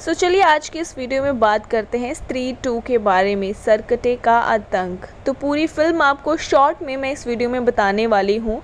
चलिए आज की इस वीडियो में बात करते हैं स्त्री 2 के बारे में, सरकटे का आतंक। तो पूरी फिल्म आपको शॉर्ट में मैं इस वीडियो में बताने वाली हूँ।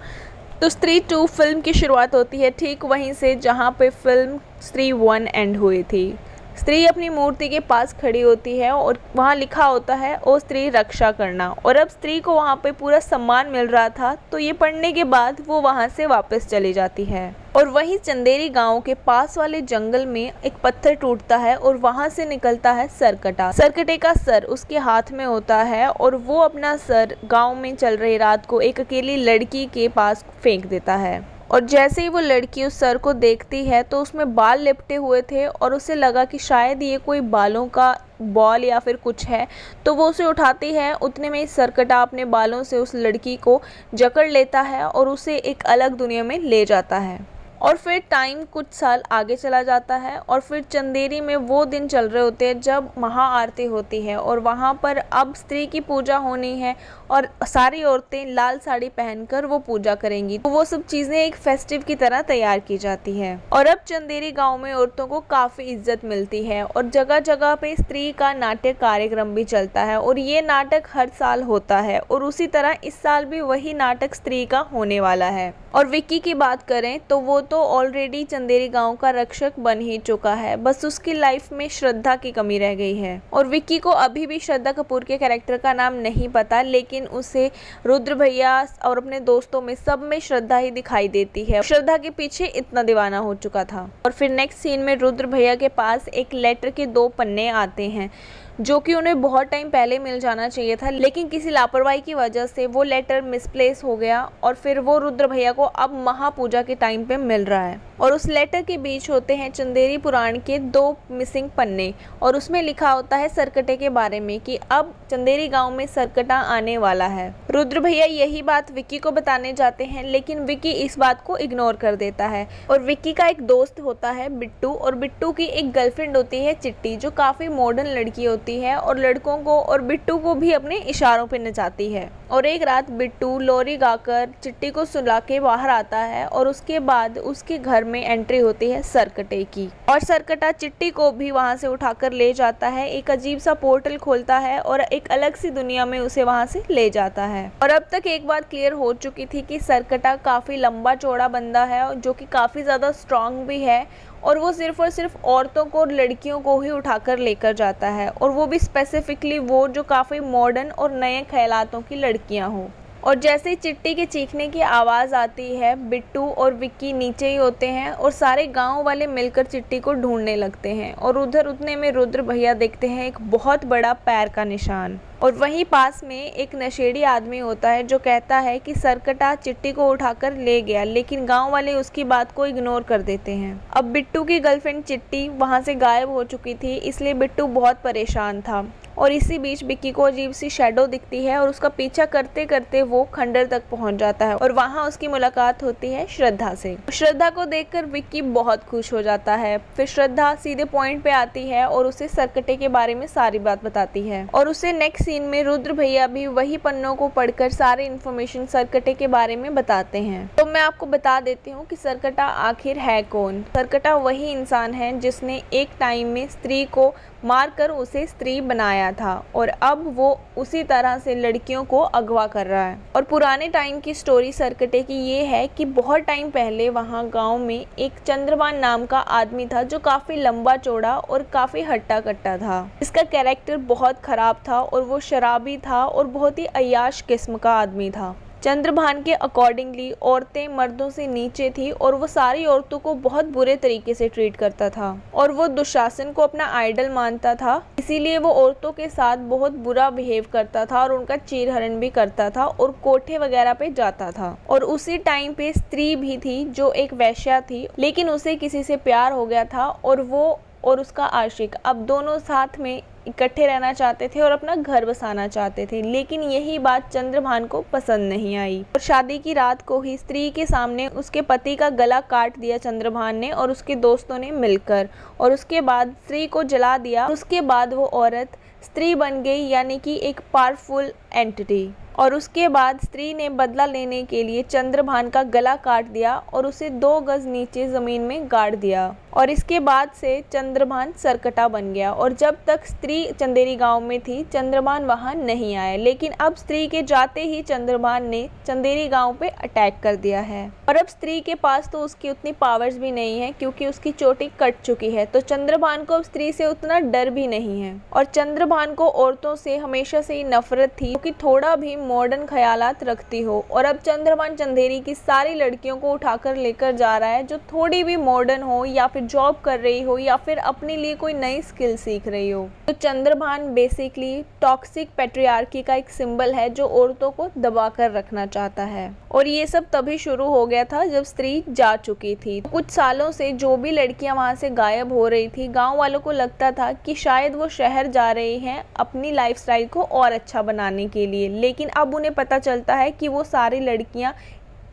तो स्त्री 2 फिल्म की शुरुआत होती है ठीक वहीं से जहाँ पे फिल्म स्त्री 1 एंड हुई थी। स्त्री अपनी मूर्ति के पास खड़ी होती है और वहाँ लिखा होता है ओ स्त्री रक्षा करना, और अब स्त्री को वहाँ पे पूरा सम्मान मिल रहा था। तो ये पढ़ने के बाद वो वहाँ से वापस चली जाती है और वहीं चंदेरी गांव के पास वाले जंगल में एक पत्थर टूटता है और वहां से निकलता है सरकटा। सरकटे का सर उसके हाथ में होता है और वो अपना सर गांव में चल रही रात को एक अकेली लड़की के पास फेंक देता है। और जैसे ही वो लड़की उस सर को देखती है तो उसमें बाल लिपटे हुए थे और उसे लगा कि शायद ये कोई बालों का बॉल या फिर कुछ है। तो वो उसे उठाती है। उतने में सरकटा अपने बालों से उस लड़की को जकड़ लेता है और उसे एक अलग दुनिया में ले जाता है। और फिर टाइम कुछ साल आगे चला जाता है और फिर चंदेरी में वो दिन चल रहे होते हैं जब महाआरती होती है और वहाँ पर अब स्त्री की पूजा होनी है और सारी औरतें लाल साड़ी पहनकर वो पूजा करेंगी। तो वो सब चीज़ें एक फेस्टिव की तरह तैयार की जाती है। और अब चंदेरी गांव में औरतों को काफ़ी इज्जत मिलती है और जगह जगह पे स्त्री का नाट्य कार्यक्रम भी चलता है और ये नाटक हर साल होता है। और उसी तरह इस साल भी वही नाटक स्त्री का होने वाला है। और विक्की की बात करें तो वो तो ऑलरेडी चंदेरी गांव का रक्षक बन ही चुका है, बस उसकी लाइफ में श्रद्धा की कमी रह गई है। और विक्की को अभी भी श्रद्धा कपूर के कैरेक्टर का नाम नहीं पता, लेकिन उसे रुद्र भैया और अपने दोस्तों में सब में श्रद्धा ही दिखाई देती है। श्रद्धा के पीछे इतना दीवाना हो चुका था। और फिर नेक्स्ट सीन में रुद्र भैया के पास एक लेटर के 2 पन्ने आते हैं जो कि उन्हें बहुत टाइम पहले मिल जाना चाहिए था, लेकिन किसी लापरवाही की वजह से वो लेटर मिसप्लेस हो गया और फिर वो रुद्र भैया को अब महापूजा के टाइम पे मिल रहा है। और उस लेटर के बीच होते हैं चंदेरी पुराण के 2 मिसिंग पन्ने और उसमें लिखा होता है सरकटे के बारे में कि अब चंदेरी गांव में सरकटा आने वाला है। रुद्र भैया यही बात विक्की को बताने जाते हैं, लेकिन विक्की इस बात को इग्नोर कर देता है। और विक्की का एक दोस्त होता है बिट्टू, और बिट्टू की एक गर्लफ्रेंड होती है चिट्टी, जो काफ़ी मॉडर्न लड़की होती है और लड़कों को और बिट्टू को भी अपने इशारों पे नचाती है। और एक रात बिट्टू लोरी गाकर चिट्टी को सुला के बाहर आता है और उसके बाद उसके घर में एंट्री होती है सरकटे की। और सरकटा चिट्टी को भी वहां से उठाकर ले जाता है, एक अजीब सा पोर्टल खोलता है और एक अलग सी दुनिया में उसे वहां से ले जाता है। और अब तक एक बात क्लियर हो चुकी थी कि सरकटा काफी लंबा चौड़ा बंदा है जो कि काफी ज्यादा स्ट्रांग भी है और वो सिर्फ और सिर्फ औरतों को और लड़कियों को ही उठाकर लेकर जाता है, और वो भी स्पेसिफिकली वो जो काफ़ी मॉडर्न और नए ख्यालातों की लड़कियां हों। और जैसे ही चिट्टी के चीखने की आवाज़ आती है, बिट्टू और विक्की नीचे ही होते हैं और सारे गांव वाले मिलकर चिट्टी को ढूंढने लगते हैं। और उधर उतने में रुद्र भैया देखते हैं एक बहुत बड़ा पैर का निशान। और वहीं पास में एक नशेड़ी आदमी होता है जो कहता है कि सरकटा चिट्टी को उठाकर ले गया, लेकिन गांव वाले उसकी बात को इग्नोर कर देते हैं। अब बिट्टू की गर्लफ्रेंड चिट्टी वहां से गायब हो चुकी थी, इसलिए बिट्टू बहुत परेशान था। और इसी बीच विक्की को अजीब सी शैडो दिखती है और उसका पीछा करते करते वो खंडर तक पहुंच जाता है और वहां उसकी मुलाकात होती है श्रद्धा से। श्रद्धा को देखकर विक्की बहुत खुश हो जाता है। फिर श्रद्धा सीधे पॉइंट पे आती है और उसे सरकटे के बारे में सारी बात बताती है। और उसे नेक्स्ट सीन में रुद्र भैया भी वही पन्नों को पढ़कर सारी इन्फॉर्मेशन सरकटे के बारे में बताते हैं। तो मैं आपको बता देती हूँ कि सरकटा आखिर है कौन। सरकटा वही इंसान है जिसने एक टाइम में स्त्री को मारकर उसे स्त्री बनाया था और अब वो उसी तरह से लड़कियों को अगवा कर रहा है। और पुराने टाइम की स्टोरी सरकटे की ये है कि बहुत टाइम पहले वहाँ गांव में एक चंद्रभान नाम का आदमी था जो काफ़ी लंबा चौड़ा और काफ़ी हट्टा कट्टा था। इसका कैरेक्टर बहुत ख़राब था और वो शराबी था और बहुत ही अय्याश किस्म का आदमी था। चंद्रभान के अकॉर्डिंगली औरतें मर्दों से नीचे थी और वो सारी औरतों को बहुत बुरे तरीके से ट्रीट करता था और वो दुशासन को अपना आइडल मानता था, इसीलिए वो औरतों के साथ बहुत बुरा बिहेव करता था और उनका चीरहरण भी करता था और कोठे वगैरह पे जाता था। और उसी टाइम पे स्त्री भी थी जो एक वैश्या थी, लेकिन उसे किसी से प्यार हो गया था और वो और उसका आशिक अब दोनों साथ में इकट्ठे रहना चाहते थे और अपना घर बसाना चाहते थे, लेकिन यही बात चंद्रभान को पसंद नहीं आई और शादी की रात को ही स्त्री के सामने उसके पति का गला काट दिया चंद्रभान ने और उसके दोस्तों ने मिलकर, और उसके बाद स्त्री को जला दिया। उसके बाद वो औरत स्त्री बन गई, यानी कि एक पावरफुल एंटिटी। और उसके बाद स्त्री ने बदला लेने के लिए चंद्रभान का गला काट दिया और उसे 2 गज नीचे जमीन में गाड़ दिया। और इसके बाद से चंद्रभान सरकटा बन गया। और जब तक स्त्री चंदेरी गांव में थी, चंद्रभान वहां नहीं आया, लेकिन अब स्त्री के जाते ही चंद्रभान ने चंदेरी गांव पे अटैक कर दिया है। और अब स्त्री के पास तो उसकी उतनी पावर्स भी नहीं है, क्योंकि उसकी चोटी कट चुकी है, तो चंद्रभान को अब स्त्री से उतना डर भी नहीं है। और चंद्रभान को औरतों से हमेशा से ही नफरत थी, क्योंकि थोड़ा भी मॉडर्न ख्यालात रखती हो। और अब चंद्रभान चंदेरी की सारी लड़कियों को उठाकर लेकर जा रहा है जो थोड़ी भी मॉडर्न हो, या फिर जॉब कर रही हो, या फिर अपने लिए कोई नई स्किल सीख रही हो। तो चंद्रभान बेसिकली टॉक्सिक पैट्रियार्की का एक सिंबल है जो औरतों को दबा कर रखना चाहता है। और ये सब तभी शुरू हो गया था जब स्त्री जा चुकी थी। कुछ सालों से जो भी लड़कियां वहां से गायब हो रही थी, गांव वालों को लगता था कि शायद वो शहर जा रही हैं अपनी लाइफस्टाइल को और अच्छा बनाने के लिए, लेकिन अब उन्हें पता चलता है कि वो सारी लड़कियां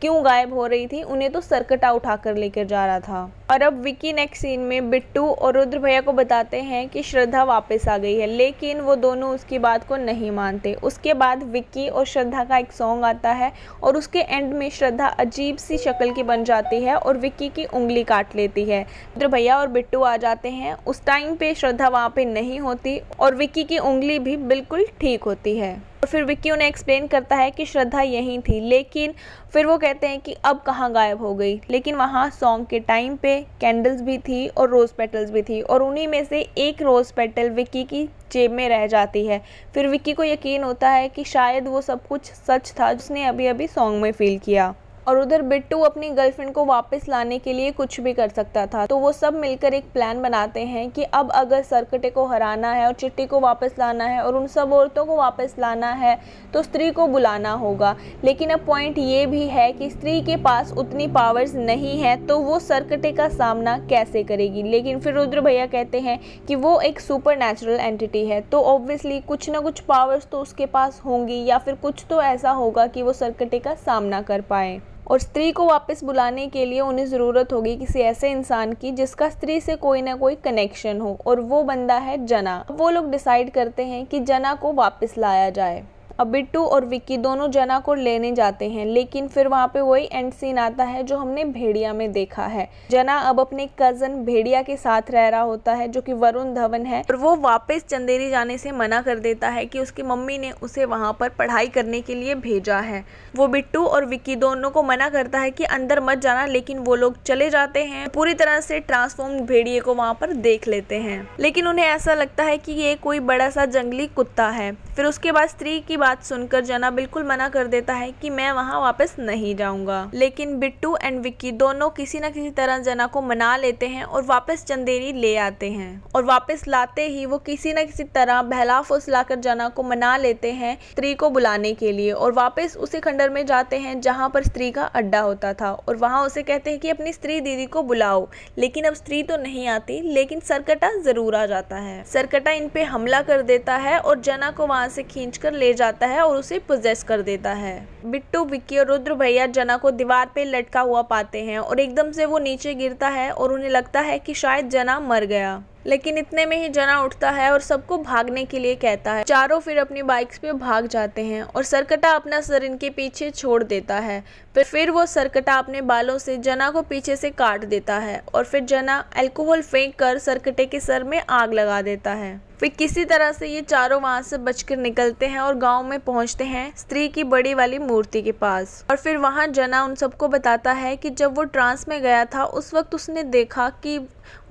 क्यों गायब हो रही थी। उन्हें तो सरकटा उठाकर लेकर जा रहा था। और अब विक्की नेक्स्ट सीन में बिट्टू और रुद्र भैया को बताते हैं कि श्रद्धा वापस आ गई है, लेकिन वो दोनों उसकी बात को नहीं मानते। उसके बाद विक्की और श्रद्धा का एक सॉन्ग आता है और उसके एंड में श्रद्धा अजीब सी शक्ल की बन जाती है और विक्की की उंगली काट लेती है। रुद्र भैया और बिट्टू आ जाते हैं। उस टाइम पे श्रद्धा वहाँ पे नहीं होती और विक्की की उंगली भी बिल्कुल ठीक होती है। और फिर विक्की उन्हें एक्सप्लेन करता है कि श्रद्धा यहीं थी, लेकिन फिर वो कहते हैं कि अब कहाँ गायब हो गई। लेकिन वहाँ सॉन्ग के टाइम पे कैंडल्स भी थी और रोज़ पेटल्स भी थी, और उन्हीं में से एक रोज़ पेटल विक्की की जेब में रह जाती है। फिर विक्की को यकीन होता है कि शायद वो सब कुछ सच था जिसने अभी अभी सॉन्ग में फील किया। और उधर बिट्टू अपनी गर्लफ्रेंड को वापस लाने के लिए कुछ भी कर सकता था, तो वो सब मिलकर एक प्लान बनाते हैं कि अब अगर सरकटे को हराना है और चिट्टी को वापस लाना है और उन सब औरतों को वापस लाना है तो स्त्री को बुलाना होगा। लेकिन अब पॉइंट ये भी है कि स्त्री के पास उतनी पावर्स नहीं है, तो वो सरकटे का सामना कैसे करेगी। लेकिन फिर रुद्र भैया कहते हैं कि वो एक सुपर नेचुरल एंटिटी है, तो ऑब्वियसली कुछ ना कुछ पावर्स तो उसके पास होंगी, या फिर कुछ तो ऐसा होगा कि वो सरकटे का सामना कर पाए। और स्त्री को वापस बुलाने के लिए उन्हें ज़रूरत होगी किसी ऐसे इंसान की जिसका स्त्री से कोई ना कोई कनेक्शन हो, और वो बंदा है जना। वो लोग डिसाइड करते हैं कि जना को वापस लाया जाए। अब बिट्टू और विक्की दोनों जना को लेने जाते हैं, लेकिन फिर वहाँ पे वही एंड सीन आता है जो हमने भेड़िया में देखा है। जना अब अपने कज़न भेड़िया के साथ रह रहा होता है जो कि वरुण धवन है, और वो वापस चंदेरी जाने से मना कर देता है कि उसकी मम्मी ने उसे वहाँ पर पढ़ाई करने के लिए भेजा है। वो बिट्टू और विक्की दोनों को मना करता है कि अंदर मत जाना, लेकिन वो लोग चले जाते हैं। पूरी तरह से ट्रांसफॉर्म भेड़िए को वहाँ पर देख लेते हैं, लेकिन उन्हें ऐसा लगता है कि ये कोई बड़ा सा जंगली कुत्ता है। फिर उसके बाद स्त्री की बात सुनकर जना बिल्कुल मना कर देता है कि मैं वहां वापस नहीं जाऊंगा। लेकिन बिट्टू एंड विक्की दोनों किसी न किसी तरह जना को मना लेते हैं और वापस चंदेरी ले आते हैं। और वापस लाते ही वो किसी न किसी तरह बहला फुसलाकर जना को मना लेते हैं स्त्री को बुलाने के लिए, और वापस उसी खंडर में जाते हैं जहां पर स्त्री का अड्डा होता था। और वहां उसे कहते हैं कि अपनी स्त्री दीदी को बुलाओ, लेकिन अब स्त्री तो नहीं आती, लेकिन सरकटा जरूर आ जाता है। सरकटा इन पे हमला कर देता है और जना को वहां से खींचकर ले जाता है और उसे पोजेस कर देता है। बिट्टू, विक्की और रुद्र भैया जना को दीवार पे लटका हुआ पाते हैं और एकदम से वो नीचे गिरता है और उन्हें लगता है कि शायद जना मर गया। लेकिन इतने में ही जना उठता है और सबको भागने के लिए कहता है। चारों फिर अपनी बाइक्स पे भाग जाते हैं और सरकटा अपना सर इनके पीछे छोड़ देता है। फिर वो सरकटा अपने बालों से जना को पीछे से काट देता है और फिर जना अल्कोहल फेंक कर सरकटे के सर में आग लगा देता है। फिर किसी तरह से ये चारों वहां से बचकर निकलते हैं और गांव में पहुंचते हैं स्त्री की बड़ी वाली मूर्ति के पास। और फिर वहां जना उन सबको बताता है कि जब वो ट्रांस में गया था उस वक्त उसने देखा कि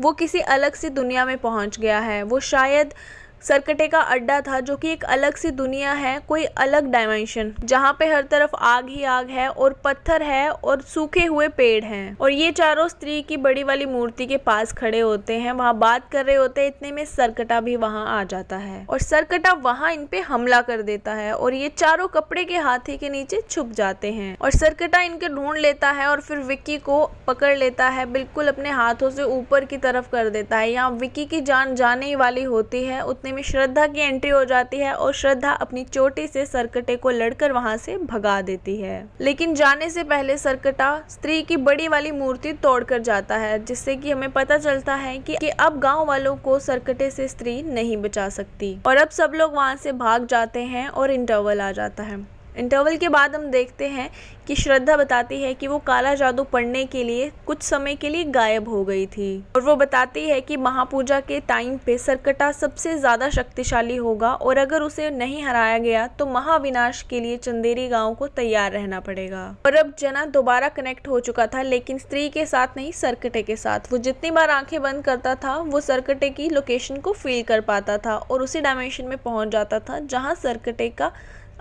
वो किसी अलग सी दुनिया में पहुंच गया है। वो शायद सरकटे का अड्डा था जो कि एक अलग सी दुनिया है, कोई अलग डायमेंशन, जहाँ पे हर तरफ आग ही आग है और पत्थर है और सूखे हुए पेड़ हैं। और ये चारों स्त्री की बड़ी वाली मूर्ति के पास खड़े होते हैं, वहाँ बात कर रहे होते हैं। इतने में सरकटा भी वहाँ आ जाता है और सरकटा वहाँ इन पे हमला कर देता है और ये चारों कपड़े के हाथी के नीचे छुप जाते हैं। और सरकटा इनके ढूंढ लेता है और फिर विक्की को पकड़ लेता है, बिल्कुल अपने हाथों से ऊपर की तरफ कर देता है। यहाँ विक्की की जान जाने वाली होती है, उतने में श्रद्धा की एंट्री हो जाती है और श्रद्धा अपनी चोटी से सरकटे को लड़कर वहां से भगा देती है। लेकिन जाने से पहले सरकटा स्त्री की बड़ी वाली मूर्ति तोड़कर जाता है, जिससे कि हमें पता चलता है कि अब गांव वालों को सरकटे से स्त्री नहीं बचा सकती। और अब सब लोग वहां से भाग जाते हैं और इंटरवल आ जाता है। इंटरवल के बाद हम देखते हैं कि श्रद्धा बताती है कि वो काला जादू पढ़ने के लिए कुछ समय के लिए गायब हो गई थी और वो बताती है कि महापूजा के टाइम पे सरकटा सबसे ज़्यादा शक्तिशाली होगा और अगर उसे नहीं हराया गया तो महाविनाश के लिए चंदेरी गांव को तैयार रहना पड़ेगा। और अब जना दोबारा कनेक्ट हो चुका था, लेकिन स्त्री के साथ नहीं, सरकटे के साथ। वो जितनी बार आंखें बंद करता था वो सरकटे की लोकेशन को फील कर पाता था और उसी डायमेंशन में पहुंच जाता था जहां सरकटे का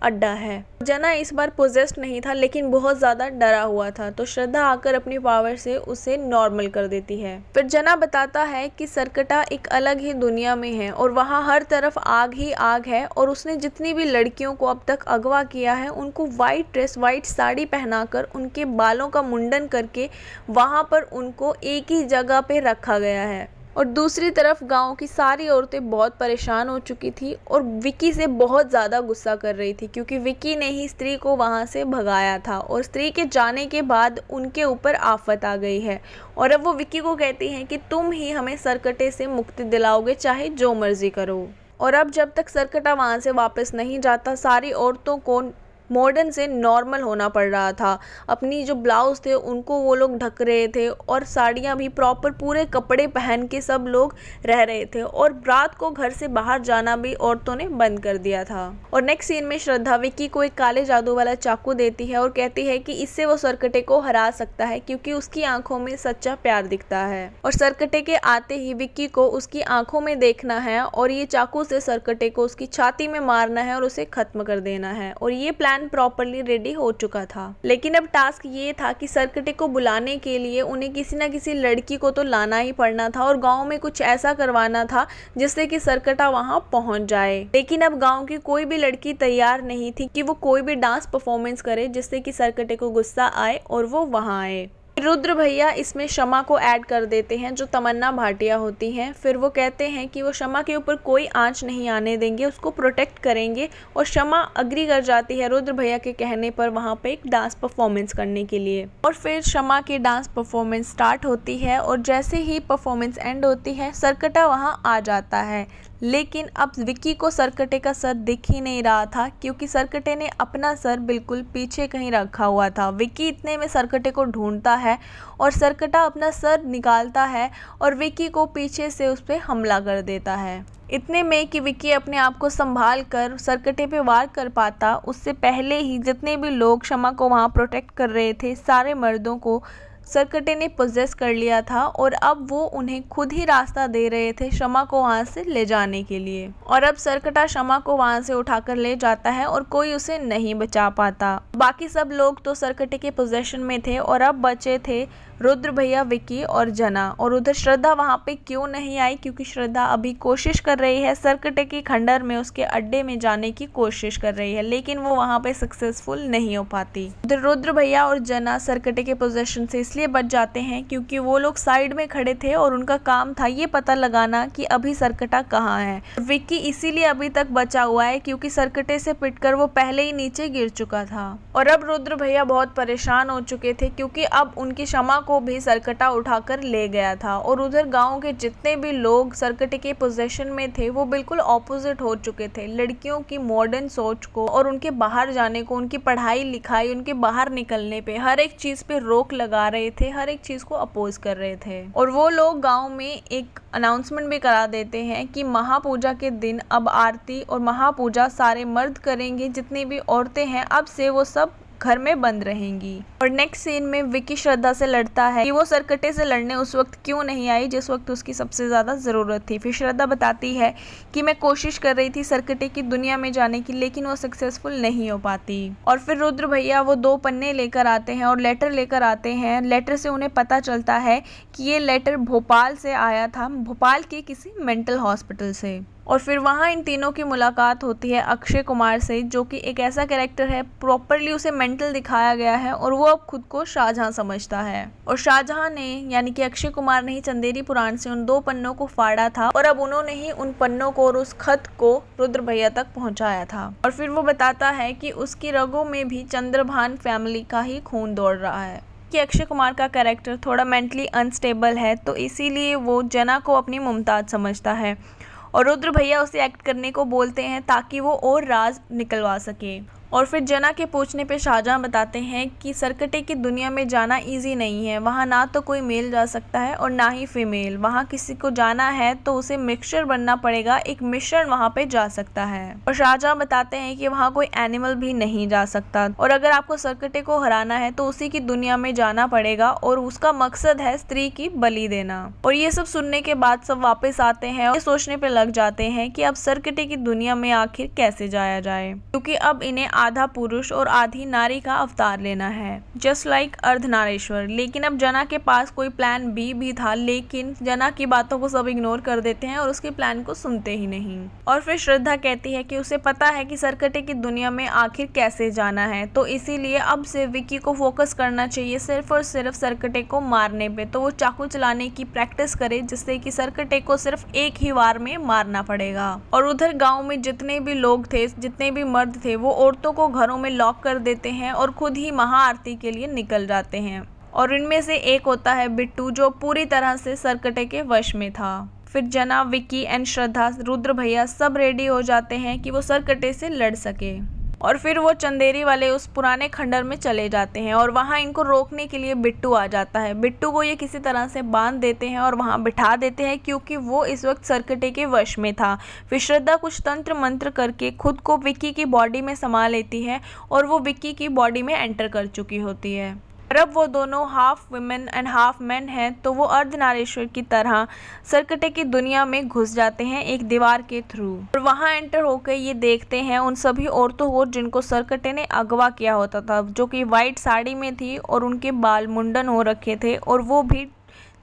अड्डा है। जना इस बार पोजेस्ड नहीं था लेकिन बहुत ज़्यादा डरा हुआ था, तो श्रद्धा आकर अपनी पावर से उसे नॉर्मल कर देती है। फिर जना बताता है कि सरकटा एक अलग ही दुनिया में है और वहाँ हर तरफ आग ही आग है और उसने जितनी भी लड़कियों को अब तक अगवा किया है उनको वाइट ड्रेस, वाइट साड़ी पहनाकर उनके बालों का मुंडन करके वहाँ पर उनको एक ही जगह पे रखा गया है। और दूसरी तरफ गांव की सारी औरतें बहुत परेशान हो चुकी थी और विक्की से बहुत ज़्यादा गुस्सा कर रही थी क्योंकि विक्की ने ही स्त्री को वहां से भगाया था और स्त्री के जाने के बाद उनके ऊपर आफत आ गई है। और अब वो विक्की को कहती हैं कि तुम ही हमें सरकटे से मुक्ति दिलाओगे, चाहे जो मर्जी करो। और अब जब तक सरकटा वहाँ से वापस नहीं जाता, सारी औरतों को मॉडर्न से नॉर्मल होना पड़ रहा था। अपनी जो ब्लाउज थे उनको वो लोग ढक रहे थे और साड़ियाँ भी प्रॉपर पूरे कपड़े पहन के सब लोग रह रहे थे और रात को घर से बाहर जाना भी औरतों ने बंद कर दिया था। और नेक्स्ट सीन में श्रद्धा विक्की को एक काले जादू वाला चाकू देती है और कहती है कि इससे वो सरकटे को हरा सकता है क्योंकि उसकी आंखों में सच्चा प्यार दिखता है। और सरकटे के आते ही विक्की को उसकी आंखों में देखना है और ये चाकू से सरकटे को उसकी छाती में मारना है और उसे खत्म कर देना है। और ये प्लान प्रॉपर्ली रेडी हो चुका था, लेकिन अब टास्क ये था कि सरकटे को बुलाने के लिए उन्हें किसी न किसी लड़की को तो लाना ही पड़ना था और गांव में कुछ ऐसा करवाना था जिससे कि सरकटा वहां पहुंच जाए। लेकिन अब गांव की कोई भी लड़की तैयार नहीं थी कि वो कोई भी डांस परफॉर्मेंस करे जिससे कि सरकटे को गुस्सा आए और वो वहां आए। रुद्र भैया इसमें शमा को ऐड कर देते हैं जो तमन्ना भाटिया होती हैं। फिर वो कहते हैं कि वो शमा के ऊपर कोई आंच नहीं आने देंगे, उसको प्रोटेक्ट करेंगे और शमा अग्री कर जाती है रुद्र भैया के कहने पर वहाँ पे एक डांस परफॉर्मेंस करने के लिए। और फिर शमा की डांस परफॉर्मेंस स्टार्ट होती है और जैसे ही परफॉर्मेंस एंड होती है सरकटा वहाँ आ जाता है। लेकिन अब विक्की को सरकटे का सर दिख ही नहीं रहा था क्योंकि सरकटे ने अपना सर बिल्कुल पीछे कहीं रखा हुआ था। विक्की इतने में सरकटे को ढूंढता है और सरकटा अपना सर निकालता है और विक्की को पीछे से उस पर हमला कर देता है। इतने में कि विक्की अपने आप को संभाल कर सरकटे पे वार कर पाता उससे पहले ही जितने भी लोग शमा को वहाँ प्रोटेक्ट कर रहे थे सारे मर्दों को सरकटे ने पोजेस कर लिया था और अब वो उन्हें खुद ही रास्ता दे रहे थे शमा को वहाँ से ले जाने के लिए। और अब सरकटा शमा को वहाँ से उठाकर ले जाता है और कोई उसे नहीं बचा पाता। बाकी सब लोग तो सरकटे के पोजेशन में थे और अब बचे थे रुद्र भैया, विक्की और जना। और उधर श्रद्धा वहाँ पे क्यों नहीं आई, क्योंकि श्रद्धा अभी कोशिश कर रही है सरकटे के खंडर में उसके अड्डे में जाने की कोशिश कर रही है, लेकिन वो वहाँ पे सक्सेसफुल नहीं हो पाती। उधर रुद्र भैया और जना सरकटे के पोजीशन से इसलिए बच जाते हैं क्योंकि वो लोग साइड में खड़े थे और उनका काम था ये पता लगाना कि अभी सरकटा कहाँ है। विक्की इसीलिए अभी तक बचा हुआ है क्योंकि सरकटे से पिटकर वो पहले ही नीचे गिर चुका था। और अब रुद्र भैया बहुत परेशान हो चुके थे क्योंकि अब उनकी शमा को भी सरकटा उठाकर ले गया था और उधर गांव के जितने भी लोग सरकटे के पोजीशन में थे वो बिल्कुल ऑपोजिट हो चुके थे। लड़कियों की मॉडर्न सोच को और उनके बाहर जाने को, उनकी पढ़ाई लिखाई, उनके बाहर निकलने पे हर एक चीज पे रोक लगा रहे थे, हर एक चीज को अपोज कर रहे थे। और वो लोग गाँव में एक अनाउंसमेंट भी करा देते हैं कि महापूजा के दिन अब आरती और महापूजा सारे मर्द करेंगे, जितनी भी औरतें हैं अब से वो सब घर में बंद रहेंगी। और नेक्स्ट सीन में विक्की श्रद्धा से लड़ता है कि वो सरकटे से लड़ने उस वक्त क्यों नहीं आई जिस वक्त उसकी सबसे ज़्यादा ज़रूरत थी। फिर श्रद्धा बताती है कि मैं कोशिश कर रही थी सरकटे की दुनिया में जाने की, लेकिन वो सक्सेसफुल नहीं हो पाती। और फिर रुद्र भैया वो 2 पन्ने लेकर आते हैं और लेटर लेकर आते हैं। लेटर से उन्हें पता चलता है कि ये लेटर भोपाल से आया था, भोपाल के किसी मेंटल हॉस्पिटल से। और फिर वहाँ इन तीनों की मुलाकात होती है अक्षय कुमार से, जो कि एक ऐसा कैरेक्टर है प्रॉपरली उसे मेंटल दिखाया गया है और वो अब खुद को शाहजहां समझता है। और शाहजहां ने यानी कि अक्षय कुमार ने ही चंदेरी पुराण से उन 2 पन्नों को फाड़ा था और अब उन्होंने ही उन पन्नों को और उस खत को रुद्र भैया तक पहुंचाया था। और फिर वो बताता है कि उसकी रगों में भी चंद्रभान फैमिली का ही खून दौड़ रहा है कि अक्षय कुमार का कैरेक्टर थोड़ा मेंटली अनस्टेबल है, तो इसीलिए वो जना को अपनी मुमताज समझता है और रुद्र भैया उसे एक्ट करने को बोलते हैं ताकि वो और राज निकलवा सके। और फिर जना के पूछने पे शाहजहां बताते हैं कि सरकटे की दुनिया में जाना इजी नहीं है। वहाँ ना तो कोई मेल जा सकता है और ना ही फीमेल। वहाँ किसी को जाना है तो उसे मिक्सचर बनना पड़ेगा, एक मिश्रण वहाँ पे जा सकता है। और शाहजहां बताते हैं कि वहाँ कोई एनिमल भी नहीं जा सकता और अगर आपको सरकटे को हराना है तो उसी की दुनिया में जाना पड़ेगा और उसका मकसद है स्त्री की बलि देना। और ये सब सुनने के बाद सब वापस आते हैं और सोचने पे लग जाते हैं कि अब सरकटे की दुनिया में आखिर कैसे जाया जाए, क्योंकि अब इन्हें आधा पुरुष और आधी नारी का अवतार लेना है, जस्ट लाइक अर्धनारीश्वर। लेकिन अब जना के पास कोई प्लान बी भी था, लेकिन जना की बातों को सब इग्नोर कर देते हैं और उसके प्लान को सुनते ही नहीं। और फिर श्रद्धा कहती है कि उसे पता है कि सरकटे की दुनिया में आखिर कैसे जाना है, तो इसीलिए अब से विक्की को फोकस करना चाहिए सिर्फ और सिर्फ सरकटे को मारने पे। तो वो चाकू चलाने की प्रैक्टिस करे जिससे कि सरकटे को सिर्फ एक ही वार में मारना पड़ेगा। और उधर गाँव में जितने भी लोग थे, जितने भी मर्द थे, वो औरतों को घरों में लॉक कर देते हैं और खुद ही महाआरती के लिए निकल जाते हैं। और इनमें से एक होता है बिट्टू, जो पूरी तरह से सरकटे के वश में था। फिर जना, विक्की एंड श्रद्धा, रुद्र भैया सब रेडी हो जाते हैं कि वो सरकटे से लड़ सके। और फिर वो चंदेरी वाले उस पुराने खंडर में चले जाते हैं और वहाँ इनको रोकने के लिए बिट्टू आ जाता है। बिट्टू को ये किसी तरह से बांध देते हैं और वहाँ बिठा देते हैं क्योंकि वो इस वक्त सरकटे के वश में था। फिर श्रद्धा कुछ तंत्र मंत्र करके खुद को विक्की की बॉडी में समा लेती है और वो विक्की की बॉडी में एंटर कर चुकी होती है। और अब वो दोनों half women and half man हैं, तो वो अर्धनारीश्वर की तरह सरकटे की दुनिया में घुस जाते हैं एक दीवार के थ्रू। और वहाँ एंटर होकर ये देखते हैं उन सभी औरतों को जिनको सरकटे ने अगवा किया होता था, जो कि वाइट साड़ी में थी और उनके बाल मुंडन हो रखे थे और वो भी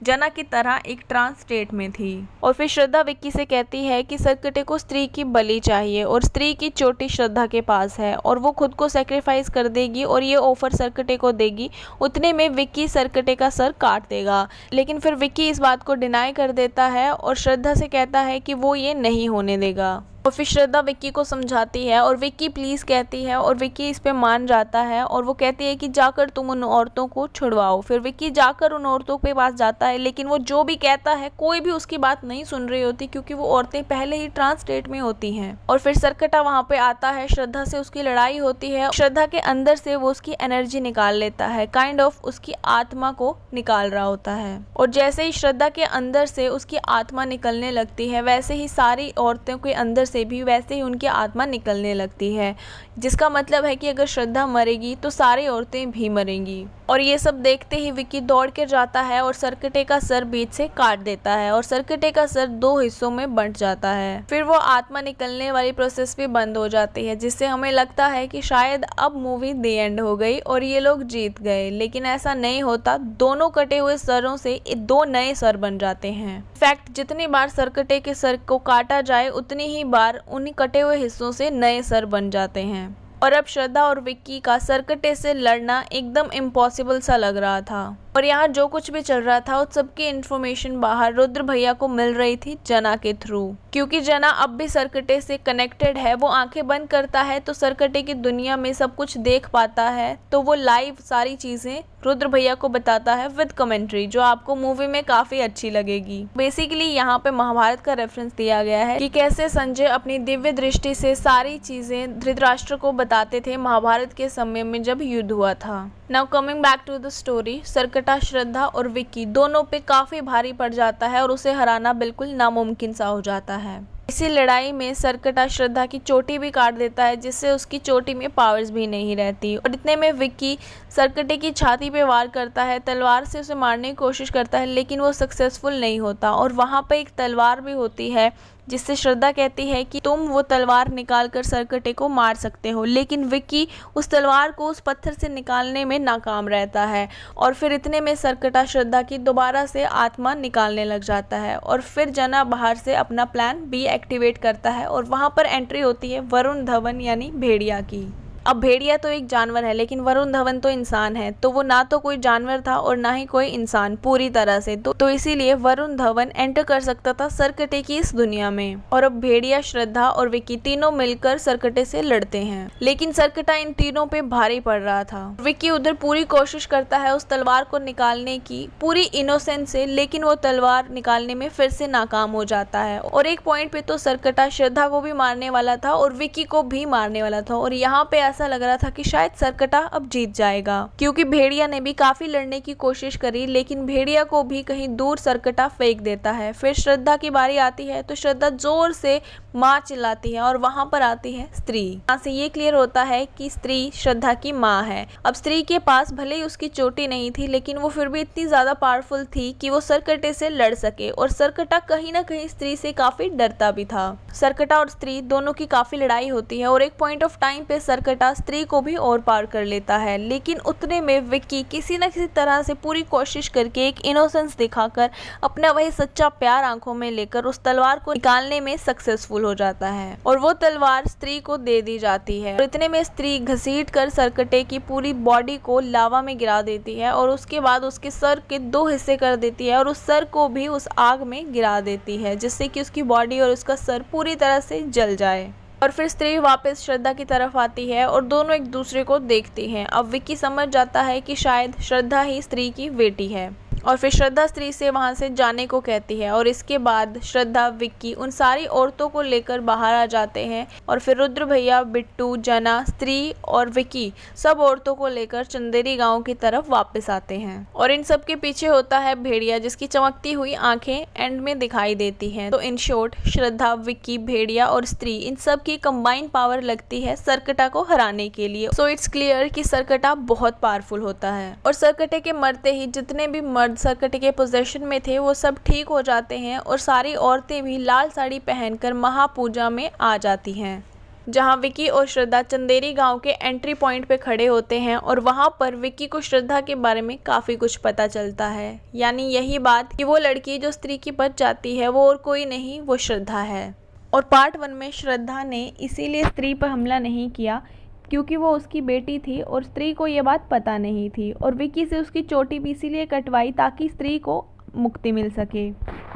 जना की तरह एक ट्रांस स्टेट में थी। और फिर श्रद्धा विक्की से कहती है कि सरकटे को स्त्री की बलि चाहिए और स्त्री की चोटी श्रद्धा के पास है और वो खुद को सेक्रीफाइस कर देगी और ये ऑफर सरकटे को देगी। उतने में विक्की सरकटे का सर काट देगा, लेकिन फिर विक्की इस बात को डिनाई कर देता है और श्रद्धा से कहता है कि वो ये नहीं होने देगा। और फिर श्रद्धा विक्की को समझाती है और विक्की प्लीज़ कहती है और विक्की इस पे मान जाता है और वो कहती है कि जाकर तुम उन औरतों को छुड़वाओ। फिर विक्की जाकर उन औरतों के पास जाता है, लेकिन वो जो भी कहता है कोई भी उसकी बात नहीं सुन रही होती क्योंकि वो औरतें पहले ही ट्रांस स्टेट में होती हैं। और फिर सरकटा वहाँ पे आता है, श्रद्धा से उसकी लड़ाई होती है। श्रद्धा के अंदर से वो उसकी एनर्जी निकाल लेता है, काइंड ऑफ उसकी आत्मा को निकाल रहा होता है। और जैसे ही श्रद्धा के अंदर से उसकी आत्मा निकलने लगती है, वैसे ही सारी औरतों के अंदर से भी वैसे ही उनकी आत्मा निकलने लगती है, जिसका मतलब है कि अगर श्रद्धा मरेगी तो सारी औरतें भी मरेंगी। और ये सब देखते ही विक्की दौड़ कर जाता है और सरकटे का सर बीच से काट देता है और सरकटे का सर 2 हिस्सों में बंट जाता है। फिर वो आत्मा निकलने वाली प्रोसेस भी बंद हो जाती है, जिससे हमें लगता है कि शायद अब मूवी द एंड हो गई और ये लोग जीत गए, लेकिन ऐसा नहीं होता। दोनों कटे हुए सरों से 2 नए सर बन जाते हैं। इनफैक्ट जितनी बार सरकटे के सर को काटा जाए उतनी ही बार उन्हीं कटे हुए हिस्सों से नए सर बन जाते हैं। और अब श्रद्धा और विक्की का सरकटे से लड़ना एकदम इम्पॉसिबल सा लग रहा था। और यहाँ जो कुछ भी चल रहा था उस सबकी इन्फॉर्मेशन बाहर रुद्र भैया को मिल रही थी जना के थ्रू, क्योंकि जना अब भी सरकटे से कनेक्टेड है। वो आंखें बंद करता है तो सरकटे की दुनिया में सब कुछ देख पाता है, तो वो लाइव सारी चीज़ें रुद्र भैया को बताता है विद कमेंट्री, जो आपको मूवी में काफ़ी अच्छी लगेगी। बेसिकली यहाँ पे महाभारत का रेफरेंस दिया गया है कि कैसे संजय अपनी दिव्य दृष्टि से सारी चीज़ें धृतराष्ट्र को बताते थे महाभारत के समय में जब युद्ध हुआ था। Now coming back to the story, Sarkata Shraddha और विक्की दोनों पे काफ़ी भारी पड़ जाता है और उसे हराना बिल्कुल नामुमकिन सा हो जाता है। इसी लड़ाई में सरकटा श्रद्धा की चोटी भी काट देता है, जिससे उसकी चोटी में पावर्स भी नहीं रहती। और इतने में विक्की सरकटे की छाती पे वार करता है, तलवार से उसे मारने की कोशिश करता है, लेकिन वो सक्सेसफुल नहीं होता। और वहाँ पे एक तलवार भी होती है, जिससे श्रद्धा कहती है कि तुम वो तलवार निकाल कर सरकटे को मार सकते हो, लेकिन विक्की उस तलवार को उस पत्थर से निकालने में नाकाम रहता है। और फिर इतने में सरकटा श्रद्धा की दोबारा से आत्मा निकालने लग जाता है और फिर जना बाहर से अपना प्लान बी एक्टिवेट करता है और वहाँ पर एंट्री होती है वरुण धवन यानी भेड़िया की। अब भेड़िया तो एक जानवर है, लेकिन वरुण धवन तो इंसान है, तो वो ना तो कोई जानवर था और ना ही कोई इंसान पूरी तरह से, तो इसीलिए वरुण धवन एंटर कर सकता था सरकटे की इस दुनिया में। और अब भेड़िया, श्रद्धा और विक्की तीनों मिलकर सरकटे से लड़ते हैं, लेकिन सरकटा इन तीनों पे भारी पड़ रहा था। विक्की उधर पूरी कोशिश करता है उस तलवार को निकालने की पूरी इनोसेंस से, लेकिन वो तलवार निकालने में फिर से नाकाम हो जाता है। और एक पॉइंट पे तो सरकटा श्रद्धा को भी मारने वाला था और विक्की को भी मारने वाला था। और यहाँ पे ऐसा लग रहा था कि शायद सरकटा अब जीत जाएगा, क्योंकि भेड़िया ने भी काफी लड़ने की कोशिश करी, लेकिन भेड़िया को भी कहीं दूर सरकटा फेंक देता है। फिर श्रद्धा की बारी आती है तो श्रद्धा जोर से माँ चिल्लाती है और वहां पर आती है स्त्री। यहाँ से ये क्लियर होता है कि स्त्री श्रद्धा की माँ है। अब स्त्री के पास भले ही उसकी चोटी नहीं थी, लेकिन वो फिर भी इतनी ज्यादा पावरफुल थी कि वो सरकटे से लड़ सके, और सरकटा कहीं ना कहीं स्त्री से काफी डरता भी था। सरकटा और स्त्री दोनों की काफी लड़ाई होती है और एक पॉइंट ऑफ टाइम पे सरकटा स्त्री को भी और पार कर लेता है, लेकिन उतने में विक्की किसी न किसी तरह से पूरी कोशिश करके एक इनोसेंस दिखाकर अपना वही सच्चा प्यार आंखों में लेकर उस तलवार को निकालने में सक्सेसफुल हो जाता है, और वो तलवार स्त्री को दे दी जाती है। और इतने में स्त्री घसीट कर सरकटे की पूरी बॉडी को लावा में गिरा देती है और उसके बाद उसके सर के 2 हिस्से कर देती है और उस सर को भी उस आग में गिरा देती है, जिससे कि उसकी बॉडी और उसका सर पूरी तरह से जल जाए। और फिर स्त्री वापस श्रद्धा की तरफ आती है और दोनों एक दूसरे को देखती हैं। अब विक्की समझ जाता है कि शायद श्रद्धा ही स्त्री की बेटी है, और फिर श्रद्धा स्त्री से वहां से जाने को कहती है, और इसके बाद श्रद्धा विक्की उन सारी औरतों को लेकर बाहर आ जाते हैं, और फिर रुद्र भैया, बिट्टू, जना, स्त्री और विक्की सब औरतों को लेकर चंदेरी गांव की तरफ वापस आते हैं। और इन सब के पीछे होता है भेड़िया, जिसकी चमकती हुई आंखें एंड में दिखाई देती हैं। तो इन शॉर्ट श्रद्धा, विक्की, भेड़िया और स्त्री इन सब की कंबाइन पावर लगती है सरकटा को हराने के लिए। सो इट्स क्लियर कि सरकटा बहुत पावरफुल होता है, और सरकटे के मरते ही जितने भी मर्द सरकटे के पोजीशन में थे वो सब ठीक हो जाते हैं, और सारी औरतें भी लाल साड़ी पहनकर महापूजा में आ जाती हैं, जहां विक्की और श्रद्धा चंदेरी गांव के एंट्री पॉइंट पे खड़े होते हैं। और वहां पर विक्की को श्रद्धा के बारे में काफी कुछ पता चलता है, यानी यही बात कि वो लड़की जो स्त्री की बच जाती है वो और कोई नहीं, वो श्रद्धा है। और पार्ट 1 में श्रद्धा ने इसीलिए स्त्री पर हमला नहीं किया क्योंकि वो उसकी बेटी थी और स्त्री को ये बात पता नहीं थी, और विक्की से उसकी चोटी भी इसीलिए कटवाई ताकि स्त्री को मुक्ति मिल सके।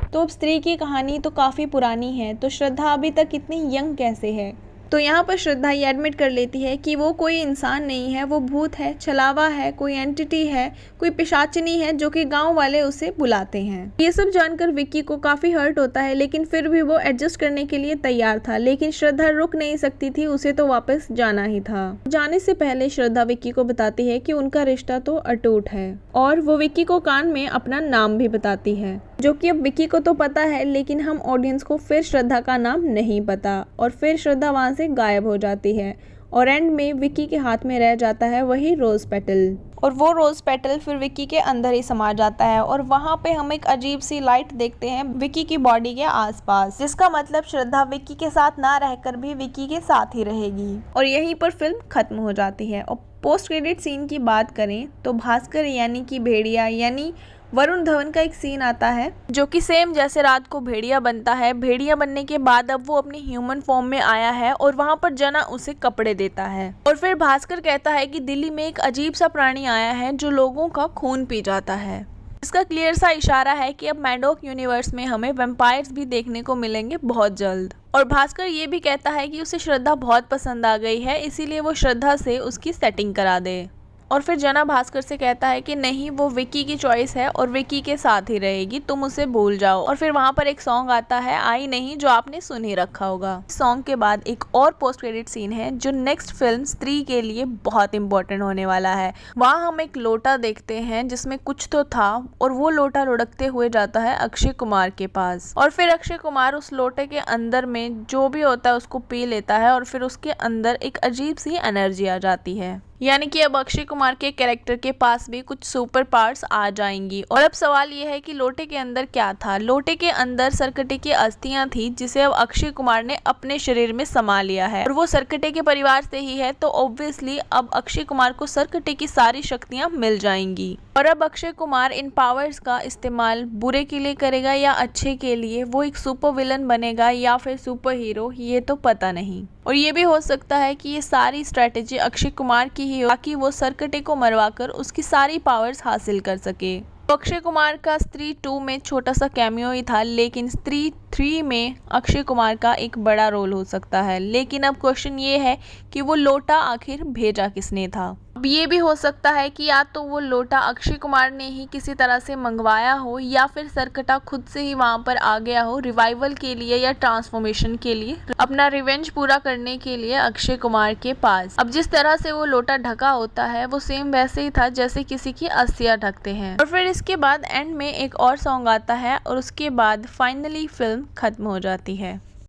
तो अब स्त्री की कहानी तो काफ़ी पुरानी है, तो श्रद्धा अभी तक इतनी यंग कैसे है? तो यहाँ पर श्रद्धा ये एडमिट कर लेती है कि वो कोई इंसान नहीं है, वो भूत है, छलावा है, कोई एंटिटी है, कोई पिशाचिनी है जो कि गांव वाले उसे बुलाते हैं। ये सब जानकर विक्की को काफी हर्ट होता है, लेकिन फिर भी वो एडजस्ट करने के लिए तैयार था। लेकिन श्रद्धा रुक नहीं सकती थी, उसे तो वापस जाना ही था। जाने से पहले श्रद्धा विक्की को बताती है कि उनका रिश्ता तो अटूट है, और वो विक्की को कान में अपना नाम भी बताती है, जो कि अब विक्की को तो पता है, लेकिन हम ऑडियंस को फिर श्रद्धा का नाम नहीं पता। और फिर श्रद्धा वहां से गायब हो जाती है, और एंड में विक्की के हाथ में रह जाता है वही रोज पेटल, और वो रोज पेटल फिर विक्की के अंदर ही समा जाता है। और वहाँ पे हम एक अजीब सी लाइट देखते हैं विक्की की बॉडी के आसपास, जिसका मतलब श्रद्धा विक्की के साथ ना रहकर भी विक्की के साथ ही रहेगी। और यहीं पर फिल्म खत्म हो जाती है। और पोस्ट क्रेडिट सीन की बात करें तो भास्कर यानी कि भेड़िया यानी वरुण धवन का एक सीन आता है, जो कि सेम जैसे रात को भेड़िया बनता है। भेड़िया बनने के बाद अब वो अपनी ह्यूमन फॉर्म में आया है, और वहाँ पर जना उसे कपड़े देता है। और फिर भास्कर कहता है कि दिल्ली में एक अजीब सा प्राणी आया है जो लोगों का खून पी जाता है। इसका क्लियर सा इशारा है कि अब मैडॉक यूनिवर्स में हमें वैम्पायर्स भी देखने को मिलेंगे बहुत जल्द। और भास्कर ये भी कहता है कि उसे श्रद्धा बहुत पसंद आ गई है, इसीलिए वो श्रद्धा से उसकी सेटिंग करा दे। और फिर जना भास्कर से कहता है कि नहीं, वो विक्की की चॉइस है और विक्की के साथ ही रहेगी, तुम उसे भूल जाओ। और फिर वहाँ पर एक सॉन्ग आता है आई नहीं, जो आपने सुन ही रखा होगा। सॉन्ग के बाद एक और पोस्ट क्रेडिट सीन है जो नेक्स्ट फिल्म स्त्री के लिए बहुत इंपॉर्टेंट होने वाला है। वहाँ हम एक लोटा देखते हैं जिसमें कुछ तो था, और वो लोटा लुढ़कते हुए जाता है अक्षय कुमार के पास, और फिर अक्षय कुमार उस लोटे के अंदर में जो भी होता है उसको पी लेता है, और फिर उसके अंदर एक अजीब सी एनर्जी आ जाती है, यानी कि अब अक्षय कुमार के कैरेक्टर के पास भी कुछ सुपर पावर्स आ जाएंगी। और अब सवाल ये है कि लोटे के अंदर क्या था? लोटे के अंदर सरकटे की अस्थियां थी, जिसे अब अक्षय कुमार ने अपने शरीर में समा लिया है, और वो सरकटे के परिवार से ही है, तो ऑब्वियसली अब अक्षय कुमार को सरकटे की सारी शक्तियां मिल जाएंगी। और अब अक्षय कुमार इन पावर्स का इस्तेमाल बुरे के लिए करेगा या अच्छे के लिए, वो एक सुपर विलन बनेगा या फिर सुपर हीरो, ये तो पता नहीं। और ये भी हो सकता है कि ये सारी स्ट्रेटेजी अक्षय कुमार की ही हो, ताकि वो सरकटे को मरवाकर उसकी सारी पावर्स हासिल कर सके। तो अक्षय कुमार का स्त्री 2 में छोटा सा कैमियो ही था, लेकिन स्त्री 3 में अक्षय कुमार का एक बड़ा रोल हो सकता है। लेकिन अब क्वेश्चन ये है कि वो लोटा आखिर भेजा किसने था। अब ये भी हो सकता है कि या तो वो लोटा अक्षय कुमार ने ही किसी तरह से मंगवाया हो या फिर सरकटा खुद से ही वहां पर आ गया हो रिवाइवल के लिए या ट्रांसफॉर्मेशन के लिए, अपना रिवेंज पूरा करने के लिए अक्षय कुमार के पास। अब जिस तरह से वो लोटा ढका होता है वो सेम वैसे ही था जैसे किसी की अस्थियां ढकते हैं। और फिर इसके बाद एंड में एक और सॉन्ग आता है और उसके बाद फाइनली फिल्म खत्म हो जाती है।